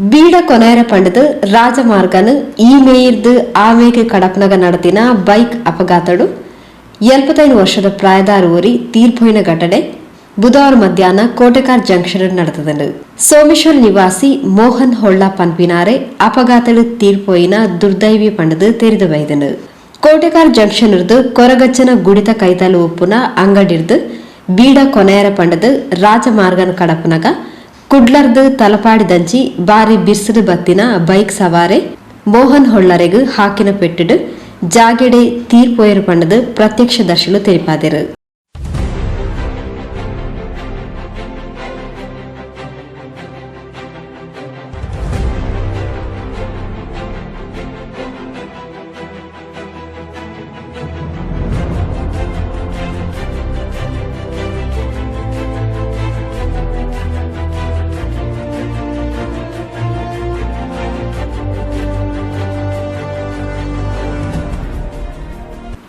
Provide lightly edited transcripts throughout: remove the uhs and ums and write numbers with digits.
ಬೀಡ ಕೊನೆಯರ ಪಂಡದು ರಾಜಮಾರ್ಗನು ಈ ಮೇಯಿರ್ದು ಆಮೇಗೆ ಕಡಪನಗ ನಡತಿನ ಬೈಕ್ ಅಪಘಾತಡು 75 ವರ್ಷದ ಪ್ರಾಯದಾರುವರಿ ತೀರ್ಪೋಯಿನ ಘಟನೆ ಬುಧವಾರ ಮಧ್ಯಾಹ್ನ ಕೋಟೆಕಾರ್ ಜಂಕ್ಷನ್ ನಡೆದದು. ಸೋಮೇಶ್ವರ ನಿವಾಸಿ ಮೋಹನ್ ಹೊಳ್ಳ ಪನ್ಪಿನಾರೆ ಅಪಘಾತಡು ತೀರ್ಪೋಯಿನ ದುರ್ದೈವಿ ಪಂಡದು ತೆರೆದು ಬೈದನು. ಕೋಟೆಕಾರ್ ಜಂಕ್ಷನ್ ಇರ್ದು ಕೊರಗಚ್ಚನ ಗುಡಿತ ಕೈತಲು ಉಪ್ಪುನ ಅಂಗಡಿರ್ದು ಬೀಡ ಕೊನೆಯರ ಪಂಡದು ರಾಜಮಾರ್ಗನ ಕಡಪನಗ ಕುಡ್ಲರ್ದು ತಲಪಾಡಿದಂಚಿ ಬಾರಿ ಬಿರ್ಸದು ಬತ್ತಿನ ಬೈಕ್ ಸವಾರೆ ಮೋಹನ್ ಹೊಳ್ಳರೆಗು ಹಾಕಿನ ಪೆಟ್ಟಿಡು ಜಾಗೆಡೆ ತೀರ್ಪೋಯರು ಪಂಡದು ಪ್ರತ್ಯಕ್ಷದರ್ಶಿಗಳು ತೆರಿಪಾದರು.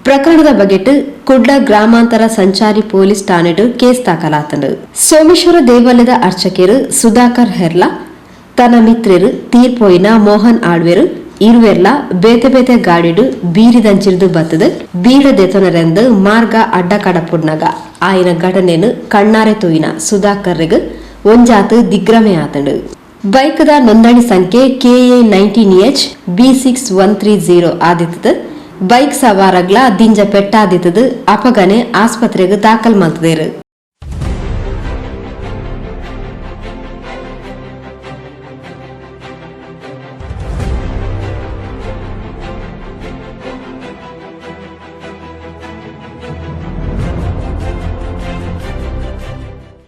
ಪ್ರಕರಣದ ಬಗೆಟ್ ಕುಡ್ಲ ಗ್ರಾಮಾಂತರ ಸಂಚಾರಿ ಪೊಲೀಸ್ ಠಾಣೆಡು ಕೇಸ್ ದಾಖಲಾತನು. ಸೋಮೇಶ್ವರ ದೇವಾಲಯದ ಅರ್ಚಕರು ಸುಧಾಕರ್ ಹೆರ್ಲಾ ತನ್ನ ಮಿತ್ರರು ತೀರ್ಪೋಯಿನ ಮೋಹನ್ ಆಳ್ವೆರು ಇರುವೆರ್ಲ ಬೇತೆ ಬೇತೆ ಗಾಡಿಡು ಬೀರಿದಂಚಿರ್ದು ಬತ್ತದು ಬೀಡದೆತೊನರೆಂದು ಮಾರ್ಗ ಅಡ್ಡ ಕಡಪುಡ್ನಗ ಆಯ್ನ ಘಟನೆನು ಕಣ್ಣಾರೆ ತೂಯಿನ ಸುಧಾಕರ್ಗೆ ಒಂಜಾತು ದಿಗ್ರಮೆ ಆತನು. ಬೈಕ್ದ ನೋಂದಣಿ ಸಂಖ್ಯೆ KA 19H B6130 ಆದಿತ್ತದು. ಬೈಕ್ ಸವಾರಗ್ಲ ದಿಂಜ ಪೆಟ್ಟಾದಿತ್ತದು ಅಪಗನೆ ಆಸ್ಪತ್ರೆಗೆ ದಾಖಲ್ ಮಾಡ್ತಿದ್ದೇರು.